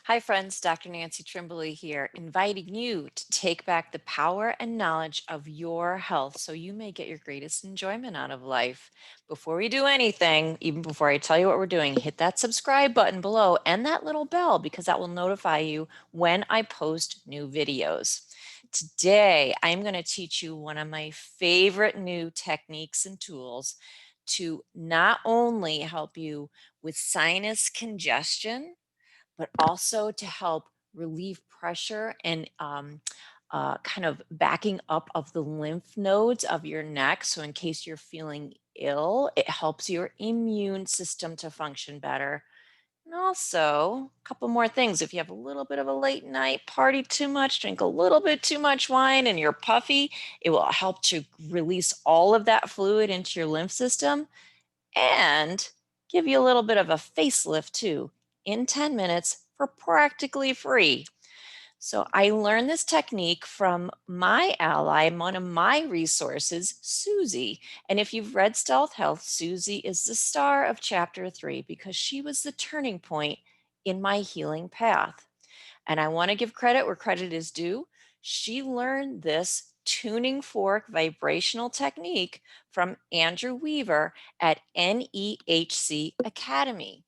Hi, friends. Dr. Nancy Trimbley here, inviting you to take back the power and knowledge of your health so you may get your greatest enjoyment out of life. Before we do anything, even before I tell you what we're doing, hit that subscribe button below and that little bell because that will notify you when I post new videos. Today, I'm going to teach you one of my favorite new techniques and tools to not only help you with sinus congestion but also to help relieve pressure and kind of backing up of the lymph nodes of your neck. So, in case you're feeling ill, it helps your immune system to function better. And also, a couple more things. If you have a little bit of a late night, party too much, drink a little bit too much wine, and you're puffy, it will help to release all of that fluid into your lymph system and give you a little bit of a facelift too in 10 minutes for practically free. So I learned this technique from my ally, one of my resources, Susie. And if you've read Stealth Health, Susie is the star of chapter 3 because she was the turning point in my healing path. And I want to give credit where credit is due. She learned this tuning fork vibrational technique from Andrew Weaver at NEHC Academy.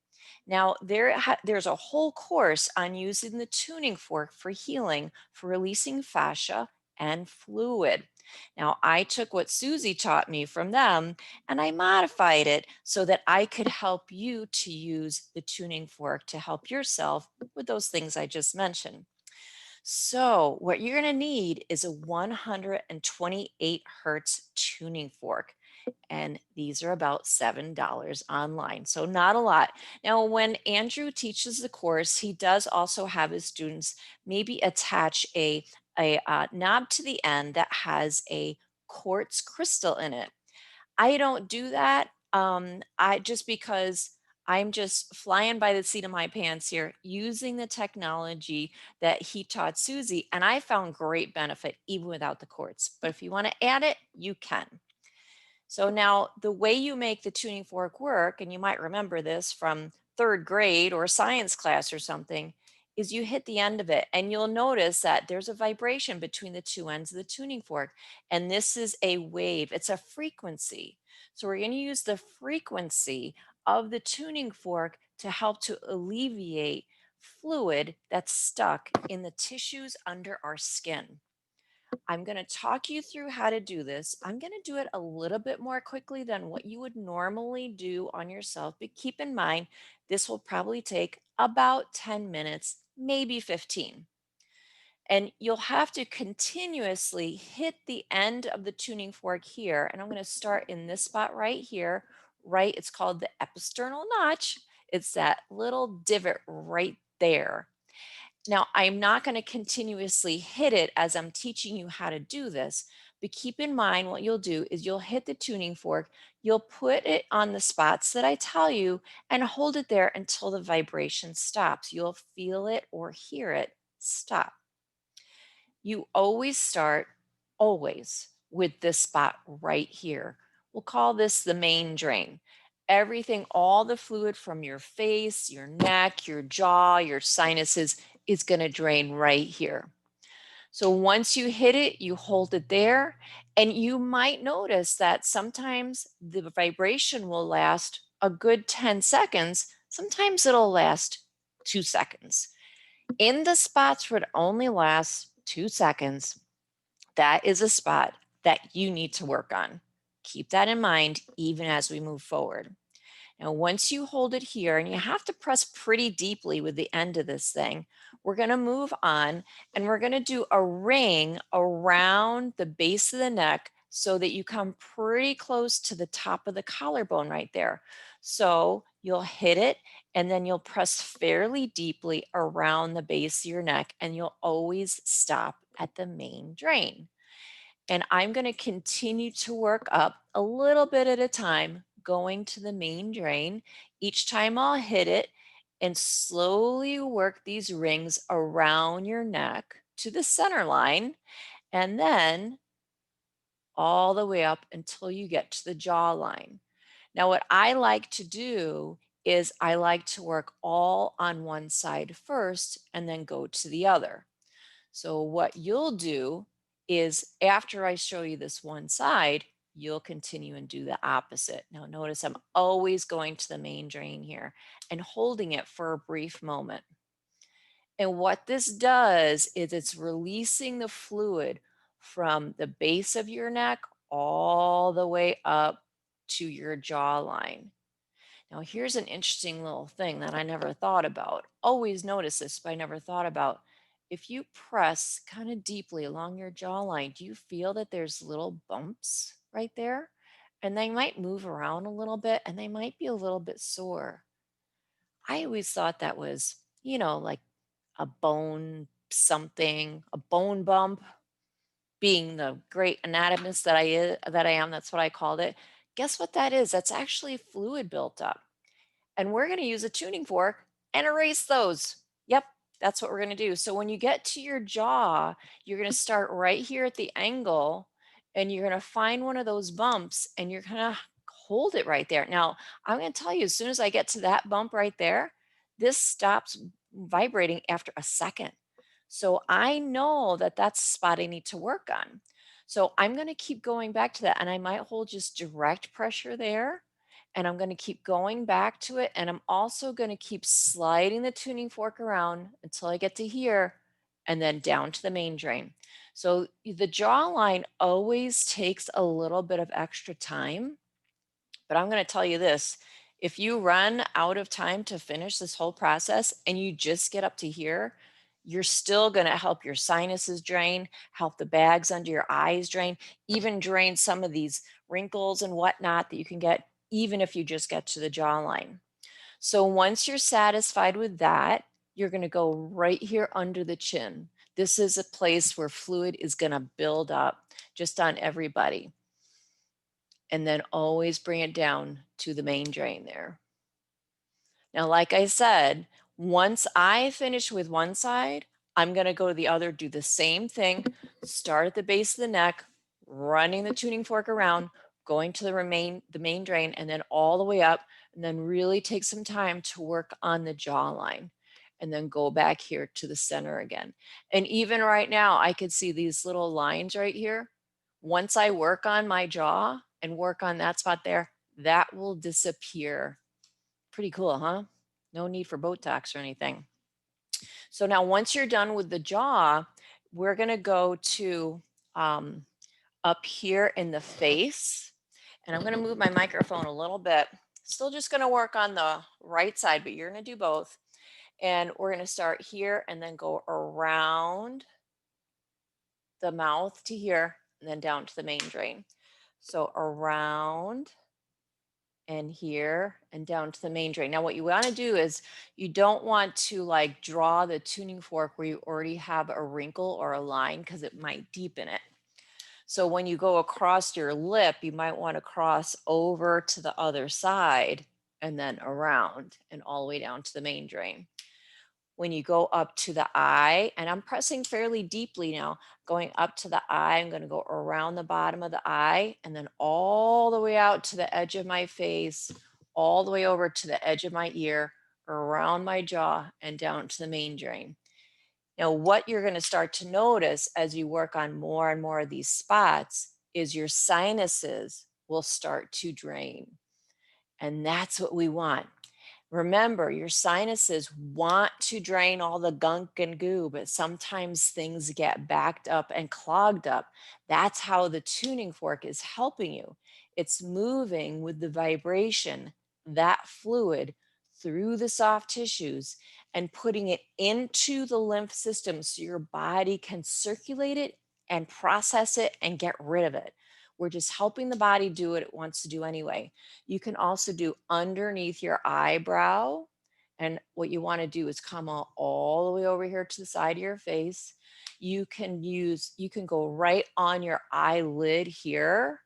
Now, there's a whole course on using the tuning fork for healing, for releasing fascia and fluid. Now, I took what Susie taught me from them and I modified it so that I could help you to use the tuning fork to help yourself with those things I just mentioned. So, what you're going to need is a 128 hertz tuning fork. And these are about $7 online. So, not a lot. Now, when Andrew teaches the course, he does also have his students maybe attach a knob to the end that has a quartz crystal in it. I don't do that. I just because I'm just flying by the seat of my pants here, using the technology that he taught Susie, and I found great benefit even without the quartz. But if you want to add it, you can. So now the way you make the tuning fork work, and you might remember this from third grade or science class or something, is you hit the end of it and you'll notice that there's a vibration between the two ends of the tuning fork. And this is a wave, it's a frequency. So we're going to use the frequency of the tuning fork to help to alleviate fluid that's stuck in the tissues under our skin. I'm going to talk you through how to do this. I'm going to do it a little bit more quickly than what you would normally do on yourself. But keep in mind, this will probably take about 10 minutes, maybe 15. And you'll have to continuously hit the end of the tuning fork here. And I'm going to start in this spot right here, right? It's called the episternal notch. It's that little divot right there. Now, I'm not going to continuously hit it as I'm teaching you how to do this, but keep in mind what you'll do is you'll hit the tuning fork, you'll put it on the spots that I tell you, and hold it there until the vibration stops. You'll feel it or hear it stop. You always start, always, with this spot right here. We'll call this the main drain. Everything, all the fluid from your face, your neck, your jaw, your sinuses is going to drain right here. So once you hit it, you hold it there, and you might notice that sometimes the vibration will last a good 10 seconds. Sometimes it'll last 2 seconds. In the spots where it only lasts 2 seconds, that is a spot that you need to work on. Keep that in mind even as we move forward. Now, once you hold it here, and you have to press pretty deeply with the end of this thing, we're going to move on and we're going to do a ring around the base of the neck so that you come pretty close to the top of the collarbone right there. So you'll hit it and then you'll press fairly deeply around the base of your neck and you'll always stop at the main drain. And I'm going to continue to work up a little bit at a time, going to the main drain. Each time I'll hit it and slowly work these rings around your neck to the center line and then all the way up until you get to the jawline. Now, what I like to do is I like to work all on one side first and then go to the other. So what you'll do is after I show you this one side, you'll continue and do the opposite. Now notice I'm always going to the main drain here and holding it for a brief moment. And what this does is it's releasing the fluid from the base of your neck all the way up to your jawline. Now, here's an interesting little thing that I never thought about. Always notice this, but I never thought about. If you press kind of deeply along your jawline, do you feel that there's little bumps right there? And they might move around a little bit and they might be a little bit sore. I always thought that was, like a bone something, a bone bump. Being the great anatomist that I am, that's what I called it. Guess what that is? That's actually fluid built up. And we're going to use a tuning fork and erase those. Yep, that's what we're going to do. So when you get to your jaw, you're going to start right here at the angle and you're going to find one of those bumps and you're going to hold it right there. Now, I'm going to tell you, as soon as I get to that bump right there, this stops vibrating after a second. So I know that that's a spot I need to work on. So I'm going to keep going back to that and I might hold just direct pressure there and I'm going to keep going back to it. And I'm also going to keep sliding the tuning fork around until I get to here and then down to the main drain. So the jawline always takes a little bit of extra time, but I'm going to tell you this. If you run out of time to finish this whole process and you just get up to here, you're still going to help your sinuses drain, help the bags under your eyes drain, even drain some of these wrinkles and whatnot that you can get, even if you just get to the jawline. So once you're satisfied with that, you're going to go right here under the chin. This is a place where fluid is going to build up just on everybody. And then always bring it down to the main drain there. Now, like I said, once I finish with one side, I'm going to go to the other, do the same thing, start at the base of the neck, running the tuning fork around, going to the main drain, and then all the way up, and then really take some time to work on the jawline, and then go back here to the center again. And even right now, I could see these little lines right here. Once I work on my jaw and work on that spot there, that will disappear. Pretty cool, huh? No need for Botox or anything. So now once you're done with the jaw, we're gonna go to up here in the face. And I'm gonna move my microphone a little bit. Still just gonna work on the right side, but you're gonna do both. And we're gonna start here and then go around the mouth to here and then down to the main drain. So around and here and down to the main drain. Now what you want to do is you don't want to like draw the tuning fork where you already have a wrinkle or a line because it might deepen it. So when you go across your lip, you might want to cross over to the other side and then around and all the way down to the main drain. When you go up to the eye, and I'm pressing fairly deeply now, going up to the eye, I'm going to go around the bottom of the eye and then all the way out to the edge of my face, all the way over to the edge of my ear, around my jaw, and down to the main drain. Now, what you're going to start to notice as you work on more and more of these spots is your sinuses will start to drain. And that's what we want. Remember, your sinuses want to drain all the gunk and goo, but sometimes things get backed up and clogged up. That's how the tuning fork is helping you. It's moving with the vibration, that fluid through the soft tissues and putting it into the lymph system so your body can circulate it and process it and get rid of it. We're just helping the body do what it wants to do anyway. You can also do underneath your eyebrow. And what you want to do is come all the way over here to the side of your face. You can go right on your eyelid here.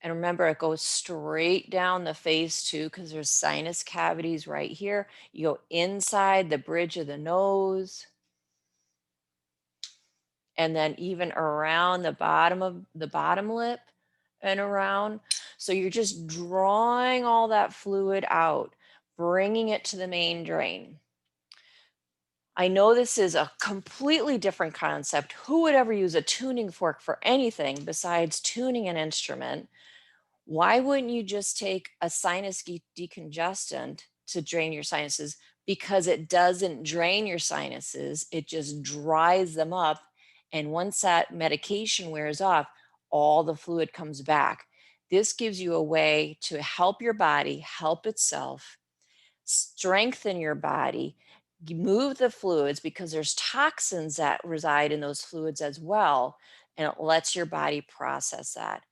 And remember, it goes straight down the face too, because there's sinus cavities right here. You go inside the bridge of the nose and then even around the bottom of the bottom lip and around. So you're just drawing all that fluid out, bringing it to the main drain. I know this is a completely different concept. Who would ever use a tuning fork for anything besides tuning an instrument? Why wouldn't you just take a sinus decongestant to drain your sinuses? Because it doesn't drain your sinuses, it just dries them up. And once that medication wears off, all the fluid comes back. This gives you a way to help your body help itself, strengthen your body, move the fluids because there's toxins that reside in those fluids as well. And it lets your body process that.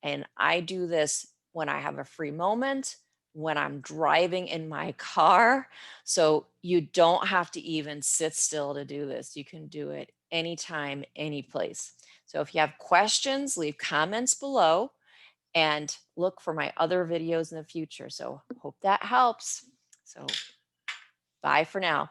And I do this when I have a free moment, when I'm driving in my car. So you don't have to even sit still to do this. You can do it anytime, any place. So if you have questions, leave comments below and look for my other videos in the future. So hope that helps. So bye for now.